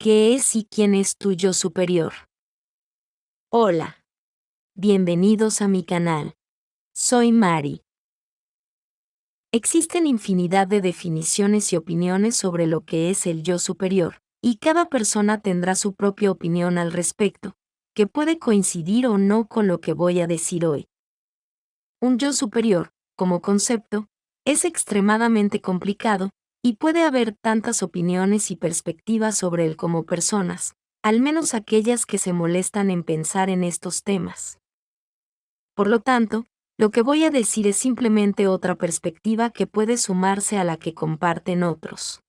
¿Qué es y quién es tu yo superior? Hola. Bienvenidos a mi canal. Soy Mari. Existen infinidad de definiciones y opiniones sobre lo que es el yo superior, y cada persona tendrá su propia opinión al respecto, que puede coincidir o no con lo que voy a decir hoy. Un yo superior, como concepto, es extremadamente complicado, y puede haber tantas opiniones y perspectivas sobre él como personas, al menos aquellas que se molestan en pensar en estos temas. Por lo tanto, lo que voy a decir es simplemente otra perspectiva que puede sumarse a la que comparten otros.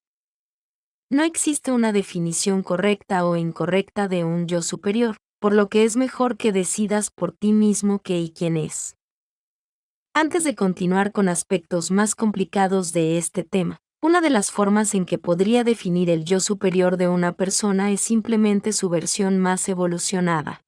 No existe una definición correcta o incorrecta de un yo superior, por lo que es mejor que decidas por ti mismo qué y quién es. Antes de continuar con aspectos más complicados de este tema, una de las formas en que podría definir el yo superior de una persona es simplemente su versión más evolucionada.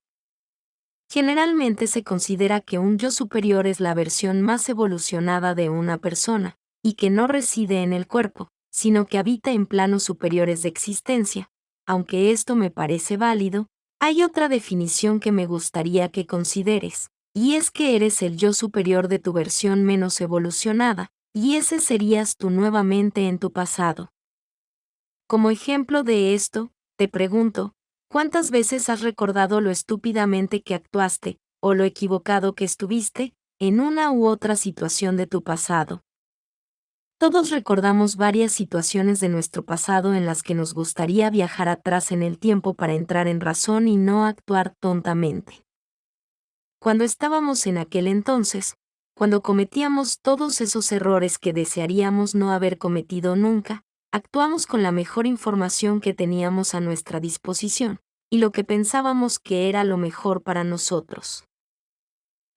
Generalmente se considera que un yo superior es la versión más evolucionada de una persona, y que no reside en el cuerpo, sino que habita en planos superiores de existencia. Aunque esto me parece válido, hay otra definición que me gustaría que consideres, y es que eres el yo superior de tu versión menos evolucionada, y ese serías tú nuevamente en tu pasado. Como ejemplo de esto, te pregunto, ¿cuántas veces has recordado lo estúpidamente que actuaste, o lo equivocado que estuviste, en una u otra situación de tu pasado? Todos recordamos varias situaciones de nuestro pasado en las que nos gustaría viajar atrás en el tiempo para entrar en razón y no actuar tontamente. Cuando estábamos en aquel entonces, cuando cometíamos todos esos errores que desearíamos no haber cometido nunca, actuamos con la mejor información que teníamos a nuestra disposición, y lo que pensábamos que era lo mejor para nosotros.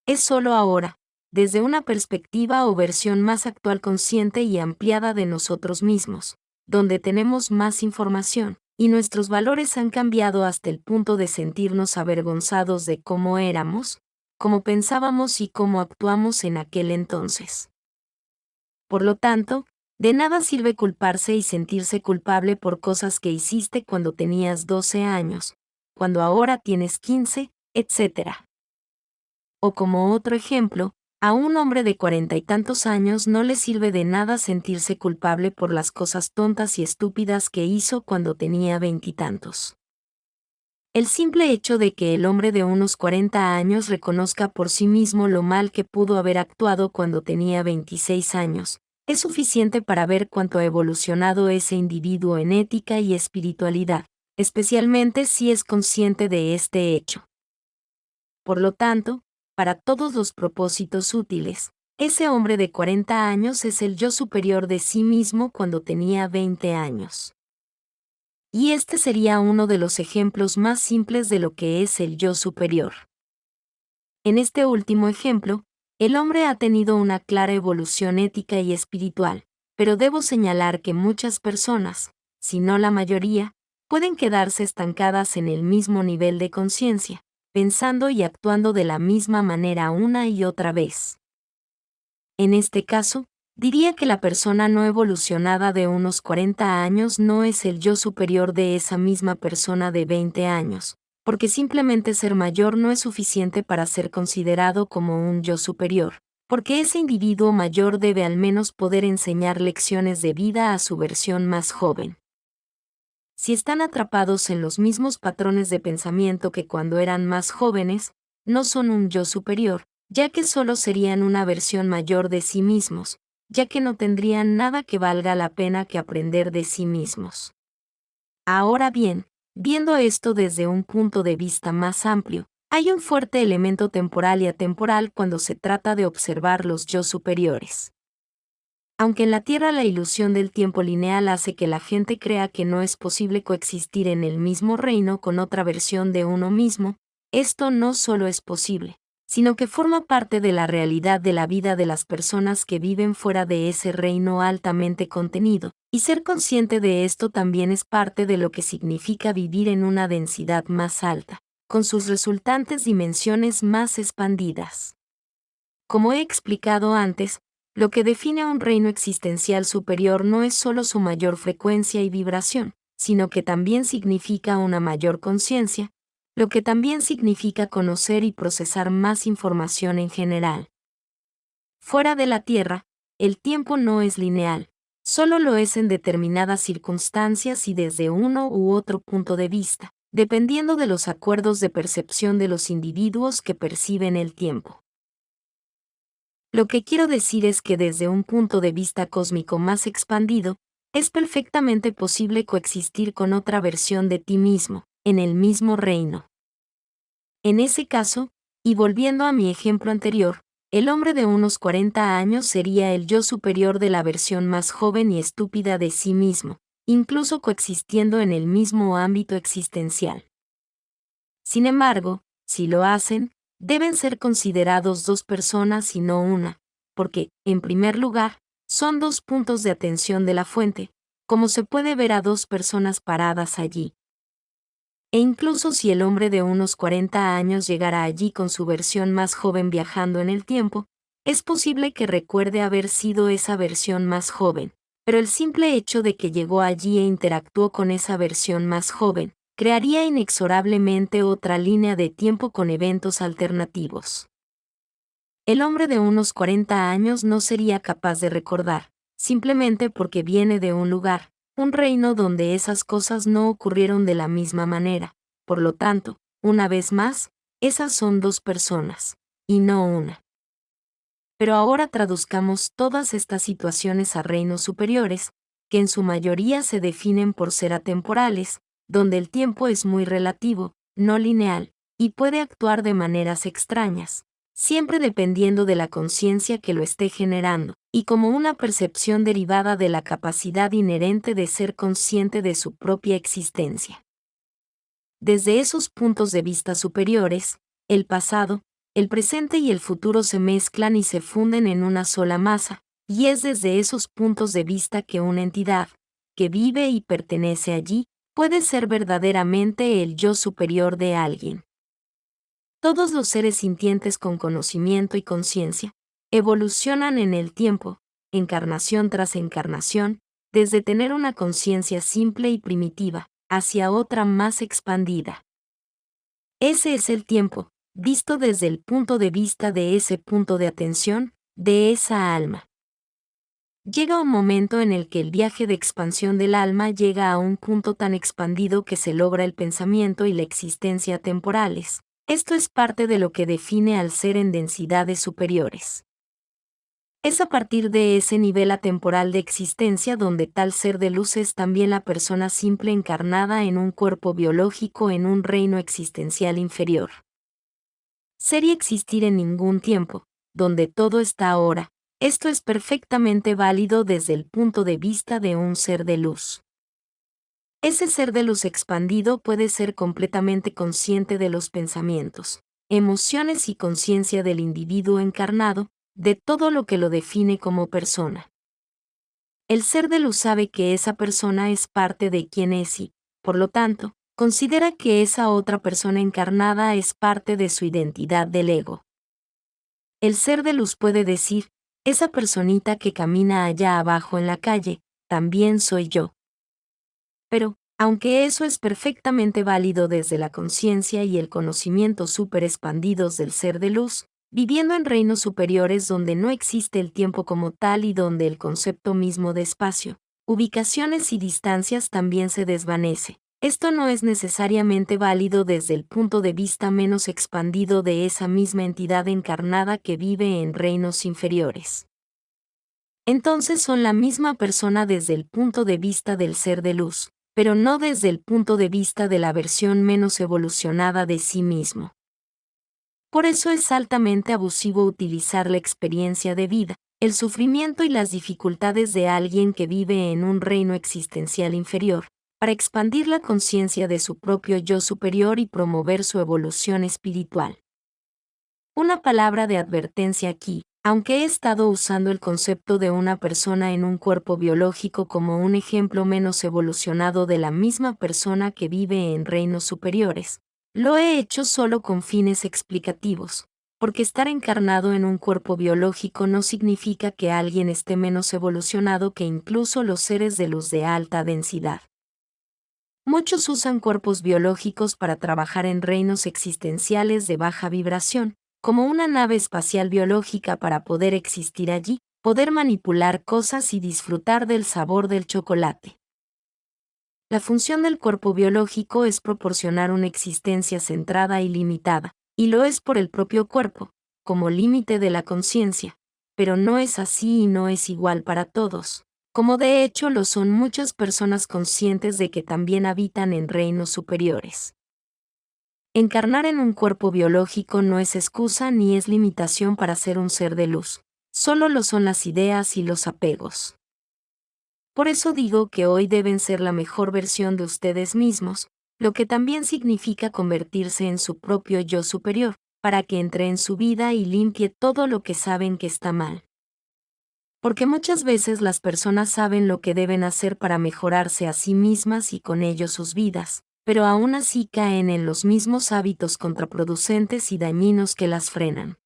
Es solo ahora, desde una perspectiva o versión más actual consciente y ampliada de nosotros mismos, donde tenemos más información, y nuestros valores han cambiado hasta el punto de sentirnos avergonzados de cómo éramos, cómo pensábamos y cómo actuamos en aquel entonces. Por lo tanto, de nada sirve culparse y sentirse culpable por cosas que hiciste cuando tenías 12 años, cuando ahora tienes 15, etc. O como otro ejemplo, a un hombre de 40 y tantos años no le sirve de nada sentirse culpable por las cosas tontas y estúpidas que hizo cuando tenía 20 y tantos. El simple hecho de que el hombre de unos 40 años reconozca por sí mismo lo mal que pudo haber actuado cuando tenía 26 años, es suficiente para ver cuánto ha evolucionado ese individuo en ética y espiritualidad, especialmente si es consciente de este hecho. Por lo tanto, para todos los propósitos útiles, ese hombre de 40 años es el yo superior de sí mismo cuando tenía 20 años. Y este sería uno de los ejemplos más simples de lo que es el yo superior. En este último ejemplo, el hombre ha tenido una clara evolución ética y espiritual, pero debo señalar que muchas personas, si no la mayoría, pueden quedarse estancadas en el mismo nivel de conciencia, pensando y actuando de la misma manera una y otra vez. En este caso, diría que la persona no evolucionada de unos 40 años no es el yo superior de esa misma persona de 20 años, porque simplemente ser mayor no es suficiente para ser considerado como un yo superior, porque ese individuo mayor debe al menos poder enseñar lecciones de vida a su versión más joven. Si están atrapados en los mismos patrones de pensamiento que cuando eran más jóvenes, no son un yo superior, ya que solo serían una versión mayor de sí mismos, ya que no tendrían nada que valga la pena que aprender de sí mismos. Ahora bien, viendo esto desde un punto de vista más amplio, hay un fuerte elemento temporal y atemporal cuando se trata de observar los yo superiores. Aunque en la Tierra la ilusión del tiempo lineal hace que la gente crea que no es posible coexistir en el mismo reino con otra versión de uno mismo, esto no solo es posible, sino que forma parte de la realidad de la vida de las personas que viven fuera de ese reino altamente contenido, y ser consciente de esto también es parte de lo que significa vivir en una densidad más alta, con sus resultantes dimensiones más expandidas. Como he explicado antes, lo que define a un reino existencial superior no es solo su mayor frecuencia y vibración, sino que también significa una mayor conciencia, lo que también significa conocer y procesar más información en general. Fuera de la Tierra, el tiempo no es lineal, solo lo es en determinadas circunstancias y desde uno u otro punto de vista, dependiendo de los acuerdos de percepción de los individuos que perciben el tiempo. Lo que quiero decir es que desde un punto de vista cósmico más expandido, es perfectamente posible coexistir con otra versión de ti mismo, en el mismo reino. En ese caso, y volviendo a mi ejemplo anterior, el hombre de unos 40 años sería el yo superior de la versión más joven y estúpida de sí mismo, incluso coexistiendo en el mismo ámbito existencial. Sin embargo, si lo hacen, deben ser considerados dos personas y no una, porque, en primer lugar, son dos puntos de atención de la fuente, como se puede ver a dos personas paradas allí. E incluso si el hombre de unos 40 años llegara allí con su versión más joven viajando en el tiempo, es posible que recuerde haber sido esa versión más joven, pero el simple hecho de que llegó allí e interactuó con esa versión más joven, crearía inexorablemente otra línea de tiempo con eventos alternativos. El hombre de unos 40 años no sería capaz de recordar, simplemente porque viene de un lugar, un reino donde esas cosas no ocurrieron de la misma manera. Por lo tanto, una vez más, esas son dos personas, y no una. Pero ahora traduzcamos todas estas situaciones a reinos superiores, que en su mayoría se definen por ser atemporales, donde el tiempo es muy relativo, no lineal, y puede actuar de maneras extrañas, siempre dependiendo de la conciencia que lo esté generando, y como una percepción derivada de la capacidad inherente de ser consciente de su propia existencia. Desde esos puntos de vista superiores, el pasado, el presente y el futuro se mezclan y se funden en una sola masa, y es desde esos puntos de vista que una entidad, que vive y pertenece allí, puede ser verdaderamente el yo superior de alguien. Todos los seres sintientes con conocimiento y conciencia evolucionan en el tiempo, encarnación tras encarnación, desde tener una conciencia simple y primitiva, hacia otra más expandida. Ese es el tiempo, visto desde el punto de vista de ese punto de atención, de esa alma. Llega un momento en el que el viaje de expansión del alma llega a un punto tan expandido que se logra el pensamiento y la existencia temporales. Esto es parte de lo que define al ser en densidades superiores. Es a partir de ese nivel atemporal de existencia donde tal ser de luz es también la persona simple encarnada en un cuerpo biológico en un reino existencial inferior. Ser y existir en ningún tiempo, donde todo está ahora, esto es perfectamente válido desde el punto de vista de un ser de luz. Ese ser de luz expandido puede ser completamente consciente de los pensamientos, emociones y conciencia del individuo encarnado, de todo lo que lo define como persona. El ser de luz sabe que esa persona es parte de quien es y, por lo tanto, considera que esa otra persona encarnada es parte de su identidad del ego. El ser de luz puede decir, esa personita que camina allá abajo en la calle, también soy yo. Pero, aunque eso es perfectamente válido desde la conciencia y el conocimiento súper expandidos del ser de luz, viviendo en reinos superiores donde no existe el tiempo como tal y donde el concepto mismo de espacio, ubicaciones y distancias también se desvanece. Esto no es necesariamente válido desde el punto de vista menos expandido de esa misma entidad encarnada que vive en reinos inferiores. Entonces son la misma persona desde el punto de vista del ser de luz, pero no desde el punto de vista de la versión menos evolucionada de sí mismo. Por eso es altamente abusivo utilizar la experiencia de vida, el sufrimiento y las dificultades de alguien que vive en un reino existencial inferior, para expandir la conciencia de su propio yo superior y promover su evolución espiritual. Una palabra de advertencia aquí, aunque he estado usando el concepto de una persona en un cuerpo biológico como un ejemplo menos evolucionado de la misma persona que vive en reinos superiores, lo he hecho solo con fines explicativos, porque estar encarnado en un cuerpo biológico no significa que alguien esté menos evolucionado que incluso los seres de luz de alta densidad. Muchos usan cuerpos biológicos para trabajar en reinos existenciales de baja vibración, como una nave espacial biológica para poder existir allí, poder manipular cosas y disfrutar del sabor del chocolate. La función del cuerpo biológico es proporcionar una existencia centrada y limitada, y lo es por el propio cuerpo, como límite de la conciencia, pero no es así y no es igual para todos, como de hecho lo son muchas personas conscientes de que también habitan en reinos superiores. Encarnar en un cuerpo biológico no es excusa ni es limitación para ser un ser de luz, solo lo son las ideas y los apegos. Por eso digo que hoy deben ser la mejor versión de ustedes mismos, lo que también significa convertirse en su propio yo superior, para que entre en su vida y limpie todo lo que saben que está mal. Porque muchas veces las personas saben lo que deben hacer para mejorarse a sí mismas y con ello sus vidas, pero aún así caen en los mismos hábitos contraproducentes y dañinos que las frenan.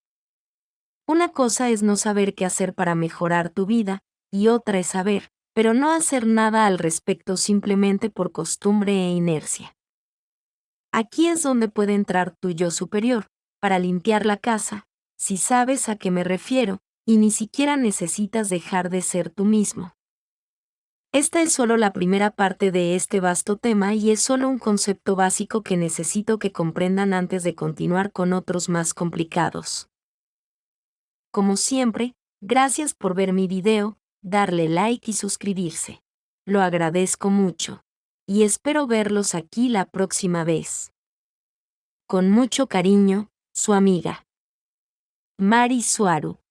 Una cosa es no saber qué hacer para mejorar tu vida, y otra es saber, pero no hacer nada al respecto simplemente por costumbre e inercia. Aquí es donde puede entrar tu yo superior, para limpiar la casa, si sabes a qué me refiero, y ni siquiera necesitas dejar de ser tú mismo. Esta es solo la primera parte de este vasto tema y es solo un concepto básico que necesito que comprendan antes de continuar con otros más complicados. Como siempre, gracias por ver mi video, darle like y suscribirse. Lo agradezco mucho. Y espero verlos aquí la próxima vez. Con mucho cariño, su amiga Mari Suaru.